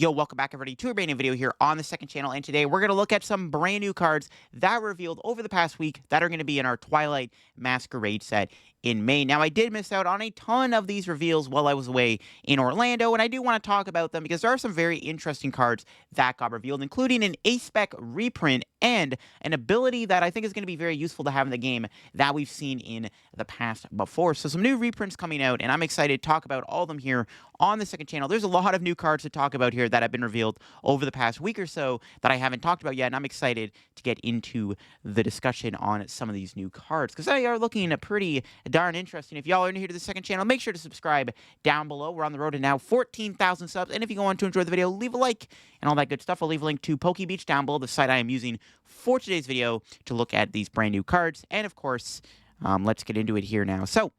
Yo, welcome back everybody to a brand new video here on the second channel, and today we're going to look at some brand new cards that were revealed over the past week that are going to be in our Twilight Masquerade set in May. Now, I did miss out on a ton of these reveals while I was away in Orlando, and I do want to talk about them because there are some very interesting cards that got revealed, including an Spec reprint and an ability that I think is going to be very useful to have in the game that we've seen in the past before. So some new reprints coming out, and I'm excited to talk about all of them here on the second channel. There's a lot of new cards to talk about here that have been revealed over the past week or so that I haven't talked about yet, and I'm excited to get into the discussion on some of these new cards because they are looking pretty darn interesting. If y'all are new here to the second channel, make sure to subscribe down below. We're on the road to now 14,000 subs, and if you go on to enjoy the video, leave a like and all that good stuff. I'll leave a link to PokeBeach down below, the site I am using for today's video to look at these brand new cards, and of course, let's get into it here now. So,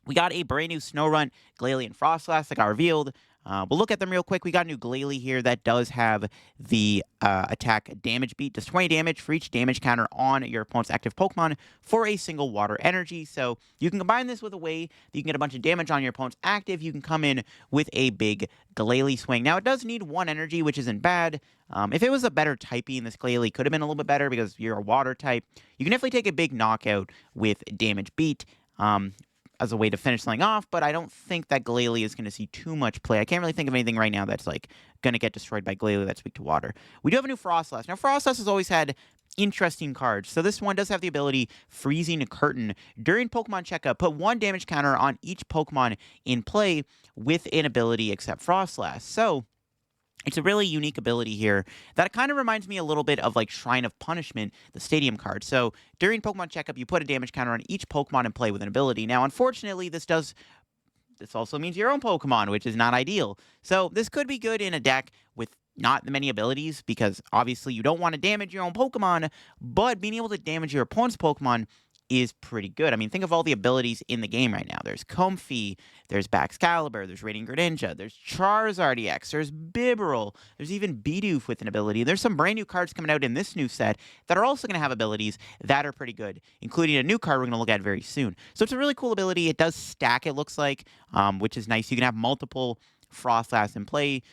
we got a brand new Snorunt, Glalie, and Frostlass that got revealed. We'll look at them real quick. We got a new Glalie here that does have the attack damage beat. Does 20 damage for each damage counter on your opponent's active Pokemon for a single water energy. So you can combine this with a way that you can get a bunch of damage on your opponent's active. You can come in with a big Glalie swing. Now, it does need 1 energy, which isn't bad. If it was a better typing, this Glalie could have been a little bit better because you're a water type. You can definitely take a big knockout with damage beat. As a way to finish something off, but I don't think that Glalie is going to see too much play. I can't really think of anything right now that's like going to get destroyed by Glalie that's weak to water. We do have a new Frostlass. Now, Frostlass has always had interesting cards. So this one does have the ability Freezing Curtain. During Pokemon Checkup, put 1 damage counter on each Pokemon in play with an ability except Frostlass. So it's a really unique ability here that kind of reminds me a little bit of like Shrine of Punishment, the Stadium card. So during Pokemon Checkup, you put a damage counter on each Pokemon in play with an ability. Now, unfortunately, this also means your own Pokemon, which is not ideal. So this could be good in a deck with not many abilities because obviously you don't want to damage your own Pokemon, but being able to damage your opponent's Pokemon is pretty good. I mean, think of all the abilities in the game right now. There's Comfey, there's Baxcalibur, there's Radiant Greninja, there's Charizard EX, there's Bibarel, there's even Bidoof with an ability. There's some brand new cards coming out in this new set that are also going to have abilities that are pretty good, including a new card we're going to look at very soon. So it's a really cool ability. It does stack, it looks like, which is nice. You can have multiple Frostlass in play.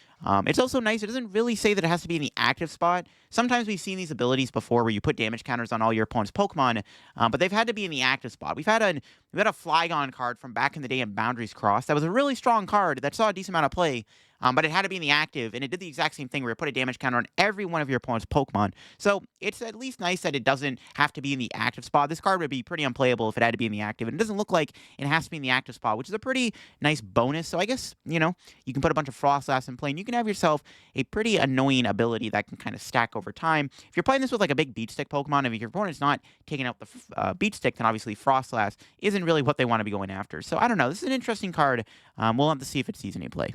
It's also nice. It doesn't really say that it has to be in the active spot. Sometimes we've seen these abilities before where you put damage counters on all your opponent's Pokemon, but they've had to be in the active spot. We've had a Flygon card from back in the day in Boundaries Cross that was a really strong card that saw a decent amount of play, but it had to be in the active, and it did the exact same thing where it put a damage counter on every one of your opponent's Pokemon. So it's at least nice that it doesn't have to be in the active spot. This card would be pretty unplayable if it had to be in the active, and it doesn't look like it has to be in the active spot, which is a pretty nice bonus. So I guess, you can put a bunch of Frostlass in play, and you can have yourself a pretty annoying ability that can kind of stack over time. If you're playing this with like a big Beat Stick Pokemon, if your opponent's not taking out the Beat Stick, then obviously Frostlass isn't really what they want to be going after. So I don't know. This is an interesting card. We'll have to see if it sees any play.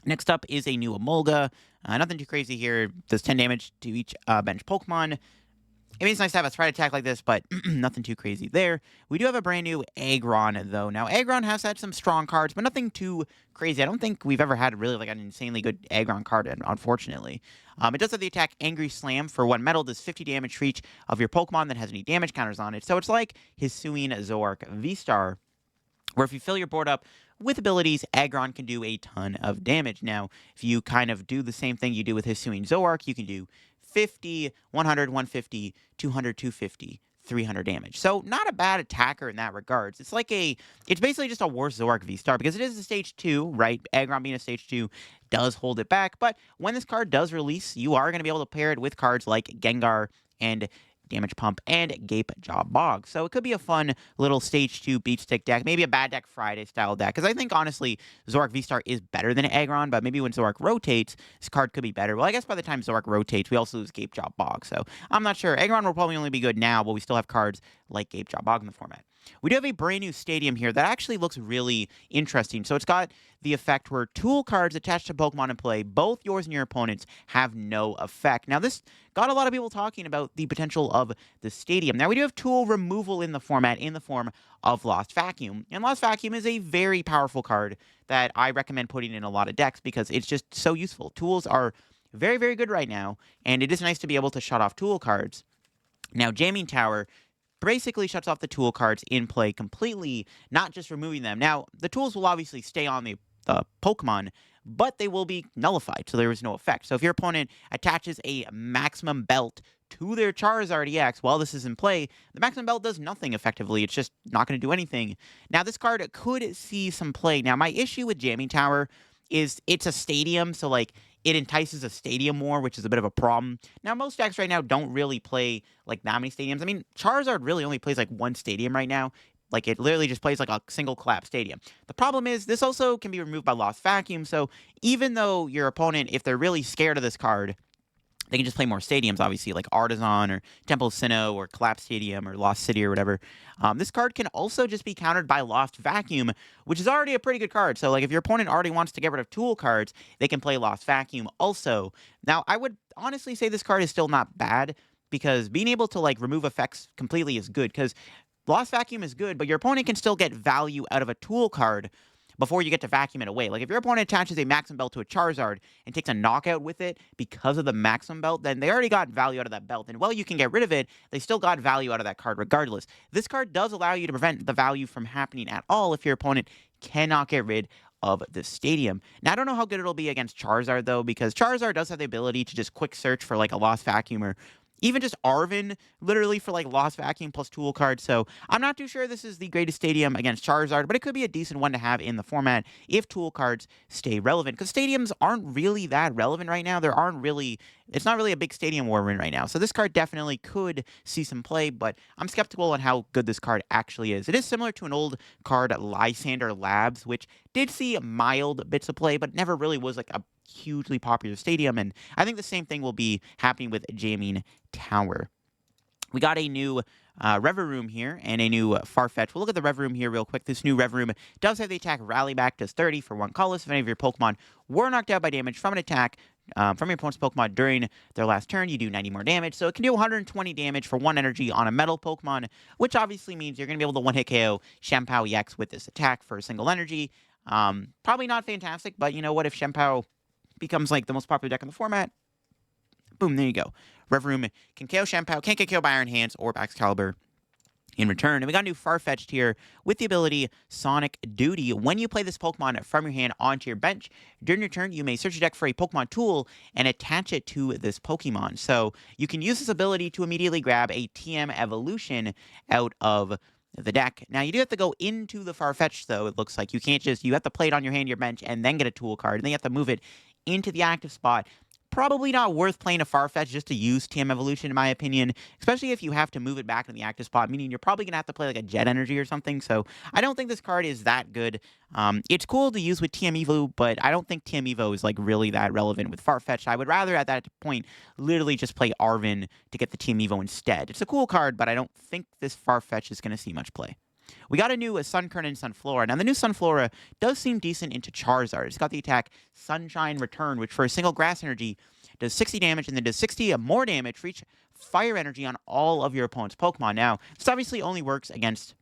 Next up is a new Emolga. Nothing too crazy here. Does 10 damage to each bench Pokemon. I mean, it's nice to have a spread attack like this, but nothing too crazy there. We do have a brand new Aggron, though. Now, Aggron has had some strong cards, but nothing too crazy. I don't think we've ever had really like an insanely good Aggron card, unfortunately. It does have the attack Angry Slam for 1 metal. Does 50 damage for each of your Pokemon that has any damage counters on it. So it's like Hisuian Zoroark V-Star, where if you fill your board up with abilities, Aggron can do a ton of damage. Now, if you kind of do the same thing you do with Hisuian Zoroark, you can do 50, 100, 150, 200, 250, 300 damage. So not a bad attacker in that regards. It's basically just a worse Zoroark V-Star because it is a stage 2, right? Aggron being a stage 2 does hold it back, but when this card does release, you are going to be able to pair it with cards like Gengar and Damage Pump, and Gape Jaw Bog. So it could be a fun little Stage 2 Beat Stick deck, maybe a Bad Deck Friday style deck, because I think, honestly, Zoroark V-Star is better than Aggron, but maybe when Zoroark rotates, this card could be better. Well, I guess by the time Zoroark rotates, we also lose Gape Jaw Bog, so I'm not sure. Aggron will probably only be good now, but we still have cards like Gape Jaw Bog in the format. We do have a brand new stadium here that actually looks really interesting. So it's got the effect where tool cards attached to Pokemon in play, both yours and your opponent's, have no effect. Now, this got a lot of people talking about the potential of the stadium. Now, we do have tool removal in the format in the form of Lost Vacuum. And Lost Vacuum is a very powerful card that I recommend putting in a lot of decks because it's just so useful. Tools are very, very good right now, and it is nice to be able to shut off tool cards. Now, Jamming Tower basically shuts off the tool cards in play completely, not just removing them. Now, the tools will obviously stay on the Pokemon, but they will be nullified, so there is no effect. So if your opponent attaches a maximum belt to their Charizard EX while this is in play, the maximum belt does nothing effectively. It's just not going to do anything. Now, this card could see some play. Now, my issue with Jamming Tower is it's a stadium, so like it entices a stadium more, which is a bit of a problem. Now, most decks right now don't really play like that many stadiums. I mean, Charizard really only plays like one stadium right now. Like, it literally just plays like a single collapse stadium. The problem is this also can be removed by Lost Vacuum, so even though your opponent, if they're really scared of this card, they can just play more stadiums, obviously, like Artisan or Temple of Sinnoh or Collapse Stadium or Lost City or whatever. This card can also just be countered by Lost Vacuum, which is already a pretty good card. So, like, if your opponent already wants to get rid of tool cards, they can play Lost Vacuum also. Now, I would honestly say this card is still not bad, because being able to, like, remove effects completely is good, because Lost Vacuum is good, but your opponent can still get value out of a tool card before you get to vacuum it away. Like, if your opponent attaches a Maximum Belt to a Charizard and takes a knockout with it because of the Maximum Belt, then they already got value out of that belt. And while you can get rid of it, they still got value out of that card regardless. This card does allow you to prevent the value from happening at all if your opponent cannot get rid of the stadium. Now, I don't know how good it'll be against Charizard, though, because Charizard does have the ability to just quick search for, like, a Lost Vacuum or even just Arvin, literally for like Lost Vacuum plus tool cards. So I'm not too sure this is the greatest stadium against Charizard, but it could be a decent one to have in the format if tool cards stay relevant. Because stadiums aren't really that relevant right now. It's not really a big stadium war win right now. So this card definitely could see some play, but I'm skeptical on how good this card actually is. It is similar to an old card, Lysander Labs, which did see mild bits of play, but never really was like a hugely popular stadium, and I think the same thing will be happening with Jamming Tower. We got a new Revavroom here and a new Farfetch. We'll look at the Revavroom here real quick. This new Revavroom does have the attack Rally Back, does 30 for 1 colorless. If any of your Pokemon were knocked out by damage from an attack from your opponent's Pokemon during their last turn, you do 90 more damage. So it can do 120 damage for 1 energy on a metal Pokemon, which obviously means you're going to be able to 1-hit KO Shempao EX with this attack for a single energy. Probably not fantastic, but you know what? If Shempao becomes like the most popular deck in the format, boom, there you go. Revavroom can KO Shempao, can't get KO'd by Iron Hands or by Excalibur in return. And we got a new Farfetch'd here with the ability Sonic Duty. When you play this Pokemon from your hand onto your bench, during your turn, you may search your deck for a Pokemon tool and attach it to this Pokemon. So you can use this ability to immediately grab a TM Evolution out of the deck. Now, you do have to go into the Farfetch'd, though, it looks like. You can't just, you have to play it on your hand, your bench, and then get a tool card, and then you have to move it into the active spot. Probably not worth playing a Farfetch just to use TM Evolution, in my opinion, especially if you have to move it back in the active spot, meaning you're probably going to have to play like a Jet Energy or something, so I don't think this card is that good. It's cool to use with TM Evo, but I don't think TM Evo is like really that relevant with Farfetch. I would rather at that point literally just play Arvin to get the TM Evo instead. It's a cool card, but I don't think this Farfetch is going to see much play. We got a new Sunkern and Sunflora. Now, the new Sunflora does seem decent into Charizard. It's got the attack Sunshine Return, which for a single grass energy does 60 damage and then does 60 more damage for each fire energy on all of your opponent's Pokemon. Now, this obviously only works against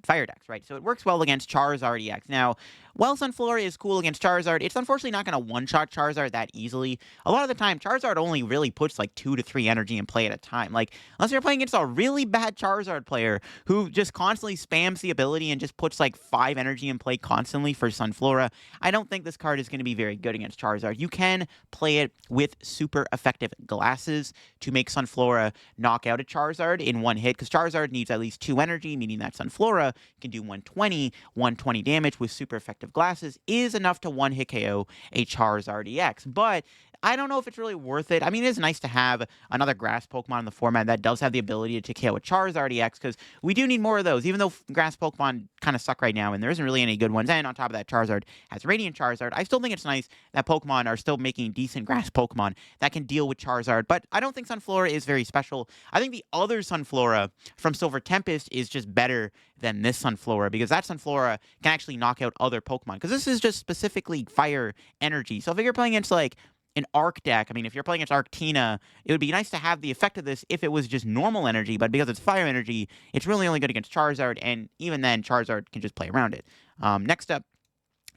fire decks, right? So it works well against Charizard EX. Now, while Sunflora is cool against Charizard, it's unfortunately not going to one-shot Charizard that easily. A lot of the time, Charizard only really puts like 2 to 3 energy in play at a time. Like, unless you're playing against a really bad Charizard player who just constantly spams the ability and just puts like 5 energy in play constantly for Sunflora, I don't think this card is going to be very good against Charizard. You can play it with super effective glasses to make Sunflora knock out a Charizard in one hit, because Charizard needs at least 2 energy, meaning that Sunflora can do 120 damage with super effective glasses is enough to 1-hit KO a Charizard EX. But I don't know if it's really worth it. I mean, it is nice to have another grass Pokemon in the format that does have the ability to KO a Charizard EX, because we do need more of those, even though grass Pokemon kind of suck right now, and there isn't really any good ones. And on top of that, Charizard has Radiant Charizard. I still think it's nice that Pokemon are still making decent grass Pokemon that can deal with Charizard, but I don't think Sunflora is very special. I think the other Sunflora from Silver Tempest is just better than this Sunflora, because that Sunflora can actually knock out other Pokemon, because this is just specifically fire energy. So if you're playing against like an Arc deck, I mean, if you're playing against Arctina, it would be nice to have the effect of this if it was just normal energy, but because it's fire energy, it's really only good against Charizard, and even then, Charizard can just play around it. Next up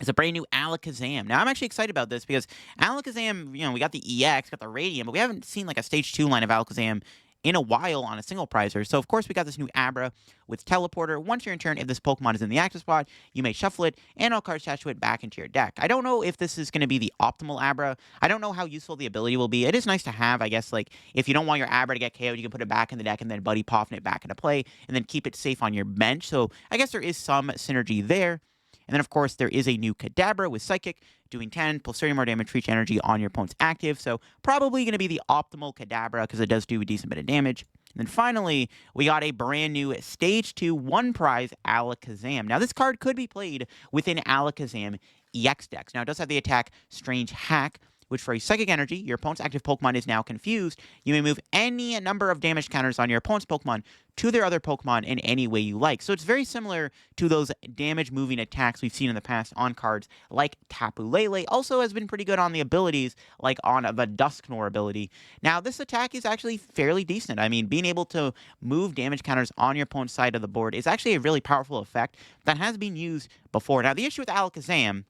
is a brand new Alakazam. Now, I'm actually excited about this because Alakazam, you know, we got the EX, got the Radiant, but we haven't seen like a Stage 2 line of Alakazam in a while on a single prizer. So, of course, we got this new Abra with Teleporter. Once you're in turn, if this Pokemon is in the active spot, you may shuffle it and all cards attached to it back into your deck. I don't know if this is going to be the optimal Abra. I don't know how useful the ability will be. It is nice to have, I guess, like, if you don't want your Abra to get KO'd, you can put it back in the deck and then Buddy Poffin it back into play and then keep it safe on your bench. So, I guess there is some synergy there. And then, of course, there is a new Kadabra with Psychic, doing 10 plus 30 more damage for each energy on your opponent's active. So probably going to be the optimal Kadabra because it does do a decent bit of damage. And then finally, we got a brand new Stage 2 1-prize Alakazam. Now, this card could be played within Alakazam EX decks. Now, it does have the attack Strange Hack, which for a Psychic Energy, your opponent's active Pokemon is now confused. You may move any number of damage counters on your opponent's Pokemon to their other Pokemon in any way you like. So it's very similar to those damage-moving attacks we've seen in the past on cards like Tapu Lele. Also has been pretty good on the abilities, like on the Dusknoir ability. Now, this attack is actually fairly decent. I mean, being able to move damage counters on your opponent's side of the board is actually a really powerful effect that has been used before. Now, the issue with Alakazam,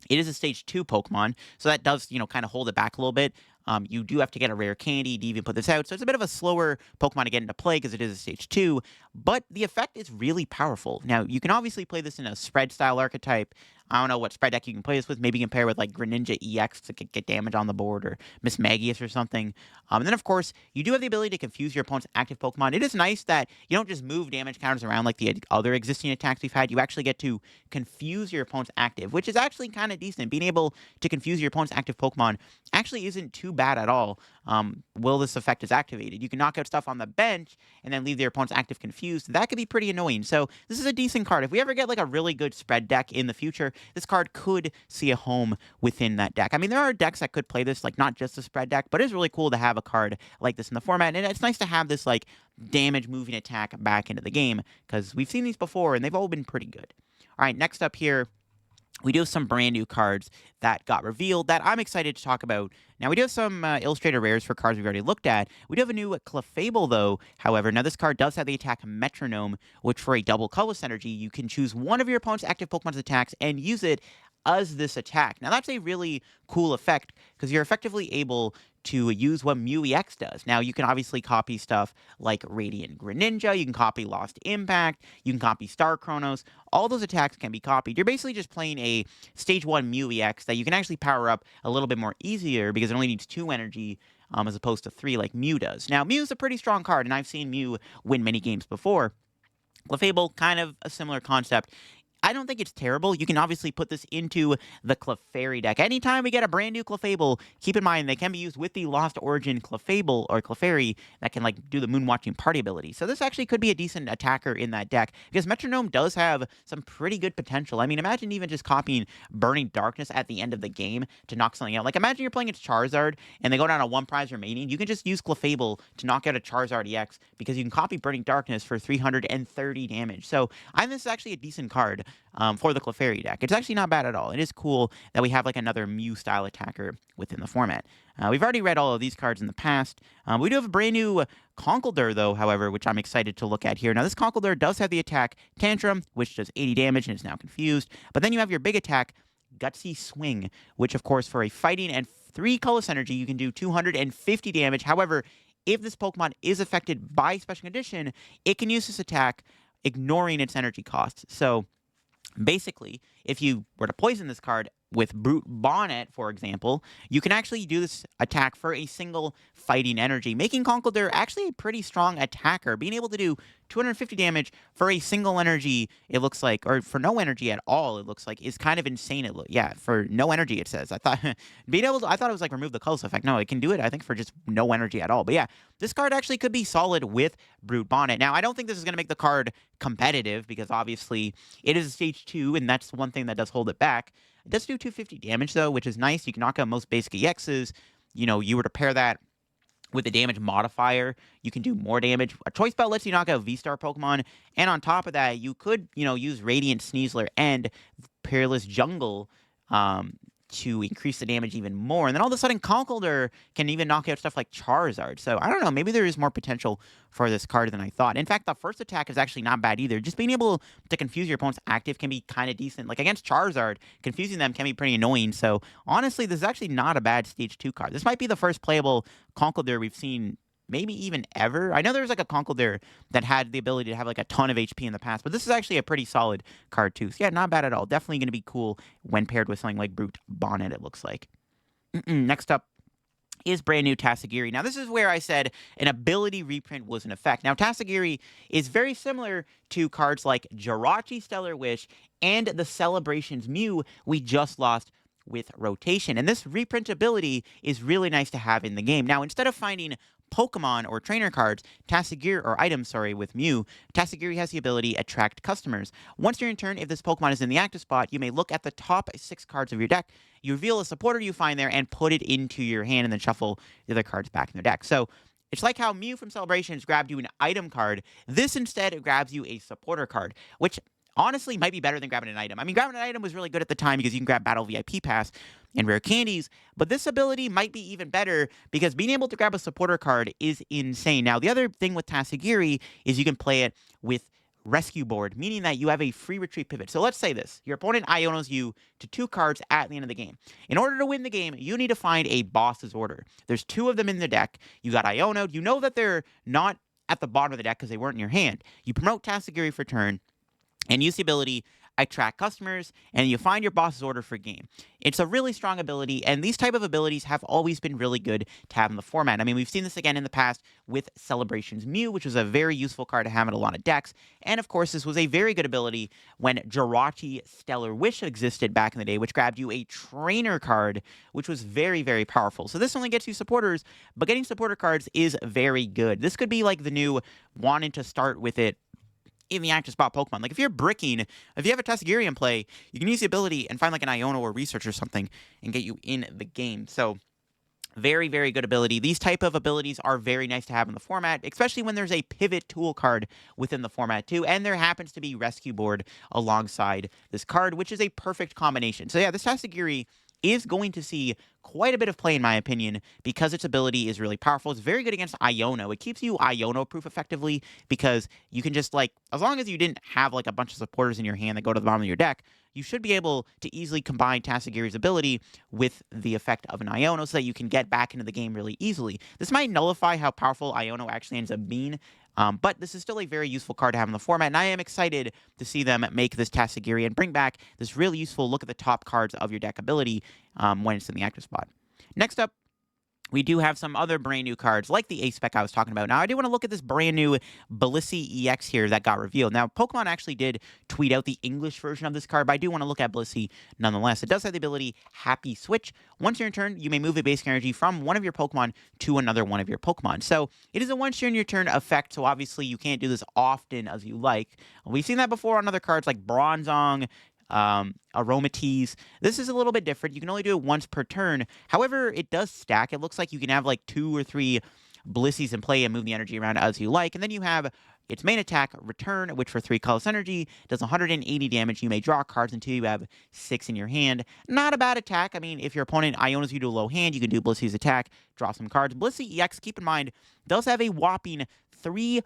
it is a Stage 2 Pokemon, so that does, kind of hold it back a little bit. You do have to get a rare candy to even put this out, so it's a bit of a slower Pokemon to get into play because it is a Stage 2, but the effect is really powerful. Now, you can obviously play this in a spread-style archetype. I don't know what spread deck you can play this with. Maybe you can pair with, like, Greninja EX to get damage on the board, or Miss Magius or something. And then, of course, you do have the ability to confuse your opponent's active Pokemon. It is nice that you don't just move damage counters around like the other existing attacks we've had. You actually get to confuse your opponent's active, which is actually kind of decent. Being able to confuse your opponent's active Pokemon actually isn't too bad at all. Will this effect is activated. You can knock out stuff on the bench and then leave their opponent's active confused. That could be pretty annoying. So this is a decent card. If we ever get like a really good spread deck in the future, this card could see a home within that deck. I mean, there are decks that could play this, like not just a spread deck, but it's really cool to have a card like this in the format. And it's nice to have this like damage moving attack back into the game because we've seen these before and they've all been pretty good. All right, next up here, we do have some brand new cards that got revealed that I'm excited to talk about. Now, we do have some illustrated rares for cards we've already looked at. We do have a new Clefable, though, however. Now, this card does have the attack Metronome, which for a double colorless energy, you can choose one of your opponent's active Pokemon's attacks and use it as this attack. Now, that's a really cool effect because you're effectively able to use what Mew EX does. Now, you can obviously copy stuff like Radiant Greninja, you can copy Lost Impact, you can copy Star Chronos. All those attacks can be copied. You're basically just playing a Stage 1 Mew EX that you can actually power up a little bit more easier because it only needs 2 energy as opposed to 3 like Mew does. Now, Mew's a pretty strong card, and I've seen Mew win many games before. Clefable, kind of a similar concept. I don't think it's terrible. You can obviously put this into the Clefairy deck. Anytime we get a brand new Clefable, keep in mind they can be used with the Lost Origin Clefable or Clefairy that can like do the Moonwatching Party ability. So this actually could be a decent attacker in that deck because Metronome does have some pretty good potential. I mean, imagine even just copying Burning Darkness at the end of the game to knock something out. Like imagine you're playing against Charizard and they go down to 1 prize remaining. You can just use Clefable to knock out a Charizard EX because you can copy Burning Darkness for 330 damage. So I think this is actually a decent card for the Clefairy deck. It's actually not bad at all. It is cool that we have like another Mew-style attacker within the format. We've already read all of these cards in the past. We do have a brand new Conkeldurr, though, however, which I'm excited to look at here. Now, this Conkeldurr does have the attack Tantrum, which does 80 damage and is now confused. But then you have your big attack, Gutsy Swing, which, of course, for a fighting and 3 colorless energy, you can do 250 damage. However, if this Pokemon is affected by Special Condition, it can use this attack ignoring its energy costs. So basically, if you were to poison this card with Brute Bonnet, for example, you can actually do this attack for a single fighting energy, making Conkeldurr actually a pretty strong attacker. Being able to do 250 damage for a single energy, it looks like, or for no energy at all, it looks like, is kind of insane. Yeah, for no energy, it says. I thought I thought it was like remove the colorless effect. No, it can do it, I think, for just no energy at all. But yeah, this card actually could be solid with Brute Bonnet. Now, I don't think this is going to make the card competitive because obviously it is a Stage 2, and that's one thing that does hold it back. It does do 250 damage, though, which is nice. You can knock out most basic EXs. You were to pair that with a damage modifier, you can do more damage. A Choice Belt lets you knock out V-Star Pokemon. And on top of that, you could, use Radiant Sneasler and Peerless Jungle to increase the damage even more. And then all of a sudden, Conkeldurr can even knock out stuff like Charizard. So, I don't know. Maybe there is more potential for this card than I thought. In fact, the first attack is actually not bad either. Just being able to confuse your opponent's active can be kind of decent. Like, against Charizard, confusing them can be pretty annoying. So, honestly, this is actually not a bad Stage 2 card. This might be the first playable Conkeldurr we've seen maybe even ever. I know there's like a Conkeldurr that had the ability to have like a ton of HP in the past, but this is actually a pretty solid card too. So yeah, not bad at all. Definitely going to be cool when paired with something like Brute Bonnet, it looks like. Next up is brand new Tatsugiri. Now, this is where I said an ability reprint was in effect. Now, Tatsugiri is very similar to cards like Jirachi Stellar Wish and the Celebrations Mew we just lost with rotation. And this reprint ability is really nice to have in the game. Now, instead of finding Pokemon or trainer cards, Tatsugiri, or items, sorry, with Mew, Tatsugiri has the ability Attract Customers. Once during turn, if this Pokemon is in the active spot, you may look at the top 6 cards of your deck. You reveal a supporter you find there and put it into your hand and then shuffle the other cards back in the deck. So it's like how Mew from Celebrations grabbed you an item card. This instead grabs you a supporter card, which honestly might be better than grabbing an item. I mean, grabbing an item was really good at the time because you can grab Battle VIP Pass and rare candies, but this ability might be even better because being able to grab a supporter card is insane. Now, the other thing with Tatsugiri is you can play it with Rescue Board, meaning that you have a free retreat pivot. So let's say this. Your opponent Ionos you to 2 cards at the end of the game. In order to win the game, you need to find a boss's order. There's 2 of them in the deck. You got Ionoed. You know that they're not at the bottom of the deck because they weren't in your hand. You promote Tatsugiri for turn and use the ability Attract Customers, and you find your boss's order for game. It's a really strong ability, and these type of abilities have always been really good to have in the format. I mean, we've seen this again in the past with Celebrations Mew, which was a very useful card to have in a lot of decks, and of course, this was a very good ability when Jirachi Stellar Wish existed back in the day, which grabbed you a trainer card, which was very, very powerful. So this only gets you supporters, but getting supporter cards is very good. This could be like the new wanting to start with it in the active spot Pokemon. Like, if you're bricking, if you have a Tatsugiri in play, you can use the ability and find, like, an Iono or Research or something and get you in the game. So, very, very good ability. These type of abilities are very nice to have in the format, especially when there's a pivot tool card within the format, too. And there happens to be Rescue Board alongside this card, which is a perfect combination. So, yeah, this Tatsugiri is going to see quite a bit of play, in my opinion, because its ability is really powerful. It's very good against Iono. It keeps you Iono-proof effectively because you can just, like, as long as you didn't have, like, a bunch of supporters in your hand that go to the bottom of your deck, you should be able to easily combine Tatsugiri's ability with the effect of an Iono so that you can get back into the game really easily. This might nullify how powerful Iono actually ends up being, but this is still a very useful card to have in the format, and I am excited to see them make this Tatsugiri and bring back this really useful look at the top cards of your deck ability when it's in the active spot. Next up, we do have some other brand new cards, like the A-Spec I was talking about. Now, I do want to look at this brand new Blissey EX here that got revealed. Now, Pokemon actually did tweet out the English version of this card, but I do want to look at Blissey nonetheless. It does have the ability Happy Switch. Once you're in turn, you may move a basic energy from one of your Pokemon to another one of your Pokemon. So, it is a once you're in your turn effect, so obviously you can't do this often as you like. We've seen that before on other cards like Bronzong, Aromatisse. This is a little bit different. You can only do it once per turn. However, it does stack. It looks like you can have like 2 or 3 Blissies in play and move the energy around as you like. And then you have its main attack, Return, which for 3 colorless energy does 180 damage. You may draw cards until you have 6 in your hand. Not a bad attack. I mean, if your opponent Ionos you to a low hand, you can do Blissey's attack, draw some cards. Blissey EX, keep in mind, does have a whopping 300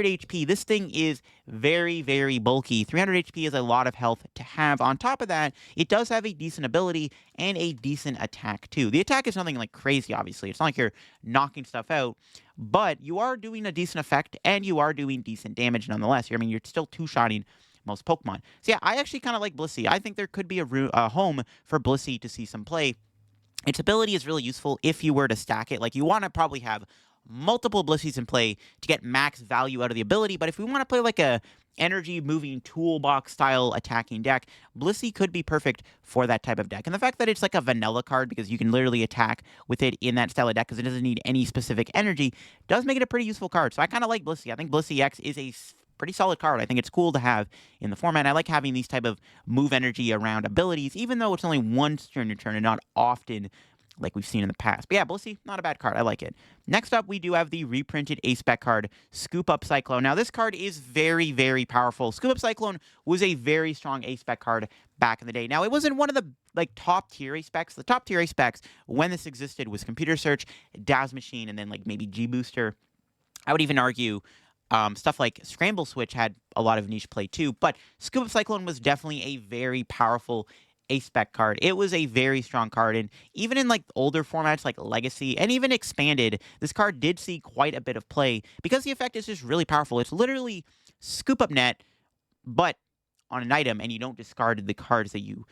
HP. This thing is very, very bulky. 300 HP is a lot of health to have. On top of that, it does have a decent ability and a decent attack too. The attack is nothing like crazy, obviously. It's not like you're knocking stuff out, but you are doing a decent effect and you are doing decent damage nonetheless. I mean, you're still two-shotting most Pokemon. So yeah, I actually kind of like Blissey. I think there could be a home for Blissey to see some play. Its ability is really useful if you were to stack it. Like, you want to probably have multiple Blissies in play to get max value out of the ability, but if we want to play like a energy moving toolbox style attacking deck, Blissey could be perfect for that type of deck. And the fact that it's like a vanilla card because you can literally attack with it in that style of deck because it doesn't need any specific energy does make it a pretty useful card. So I kind of like Blissey. I think Blissey X is a pretty solid card. I think it's cool to have in the format. I like having these type of move energy around abilities, even though it's only once during your turn and not often like we've seen in the past. But yeah, Blissey, not a bad card. I like it. Next up, we do have the reprinted A-Spec card, Scoop Up Cyclone. Now, this card is very, very powerful. Scoop Up Cyclone was a very strong A-Spec card back in the day. Now, it wasn't one of the top-tier A-Specs. The top-tier A-Specs, when this existed, was Computer Search, Daz Machine, and then like maybe G-Booster. I would even argue stuff like Scramble Switch had a lot of niche play too, but Scoop Up Cyclone was definitely a very powerful a spec card. It was a very strong card, and even in like older formats like Legacy and even Expanded, this card did see quite a bit of play because the effect is just really powerful. It's literally Scoop Up Net, but on an item, and you don't discard the cards that you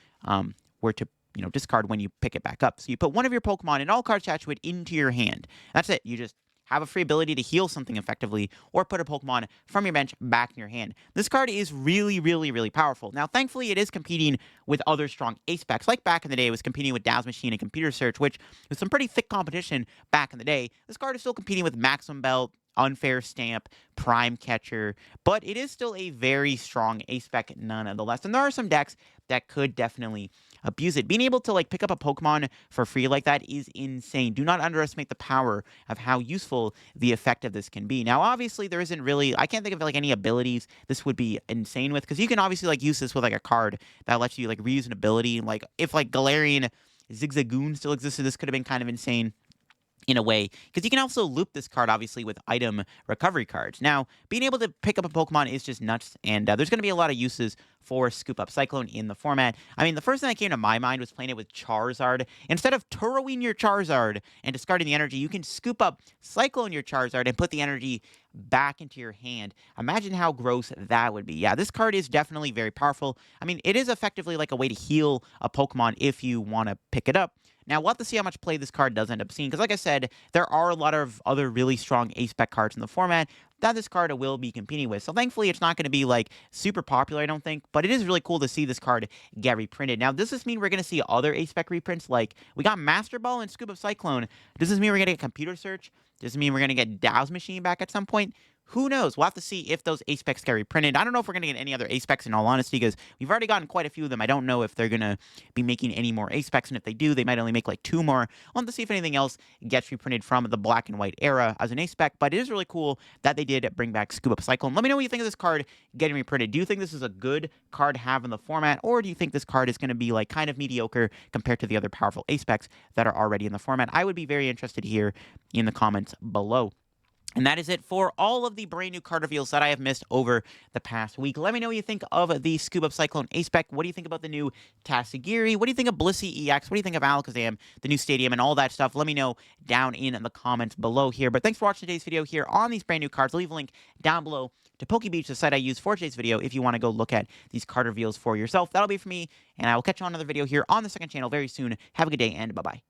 were to discard when you pick it back up. So you put one of your Pokemon and all cards attached to it into your hand. That's it. You just have a free ability to heal something effectively, or put a Pokemon from your bench back in your hand. This card is really, really, really powerful. Now, thankfully, it is competing with other strong ace specs. Like back in the day, it was competing with Dazzle Machine and Computer Search, which was some pretty thick competition back in the day. This card is still competing with Maximum Belt, Unfair Stamp, Prime Catcher, but it is still a very strong ace spec nonetheless. And there are some decks that could definitely abuse it. Being able to like pick up a Pokemon for free like that is insane. Do not underestimate the power of how useful the effect of this can be. Now, obviously, there isn't really, I can't think of like any abilities this would be insane with, because you can obviously like use this with like a card that lets you like reuse an ability. Like if like Galarian Zigzagoon still existed, this could have been kind of insane in a way, because you can also loop this card, obviously, with item recovery cards. Now, being able to pick up a Pokemon is just nuts, and there's going to be a lot of uses for Scoop Up Cyclone in the format. I mean, the first thing that came to my mind was playing it with Charizard. Instead of Turrowing your Charizard and discarding the energy, you can Scoop Up Cyclone your Charizard and put the energy back into your hand. Imagine how gross that would be. Yeah, this card is definitely very powerful. I mean, it is effectively like a way to heal a Pokemon if you want to pick it up. Now, we'll have to see how much play this card does end up seeing, because like I said, there are a lot of other really strong ace-spec cards in the format that this card will be competing with. So thankfully, it's not going to be like super popular, I don't think, but it is really cool to see this card get reprinted. Now, does this mean we're going to see other ace-spec reprints? Like, we got Master Ball and Scoop of Cyclone. Does this mean we're going to get Computer Search? Does it mean we're going to get Dazzle Machine back at some point? Who knows? We'll have to see if those ace specs get reprinted. I don't know if we're going to get any other ace specs in all honesty, because we've already gotten quite a few of them. I don't know if they're going to be making any more ace specs, and if they do, they might only make like 2 more. We'll have to see if anything else gets reprinted from the black and white era as an ace spec, but it is really cool that they did bring back Scoop Up Cyclone. Let me know what you think of this card getting reprinted. Do you think this is a good card to have in the format, or do you think this card is going to be like kind of mediocre compared to the other powerful ace specs that are already in the format? I would be very interested to hear in the comments below. And that is it for all of the brand new card reveals that I have missed over the past week. Let me know what you think of the Scoop Up Cyclone Ace Spec. What do you think about the new Tatsugiri? What do you think of Blissey EX? What do you think of Alakazam, the new stadium, and all that stuff? Let me know down in the comments below here. But thanks for watching today's video here on these brand new cards. I'll leave a link down below to PokeBeach, the site I use for today's video, if you want to go look at these card reveals for yourself. That'll be for me, and I will catch you on another video here on the second channel very soon. Have a good day, and bye-bye.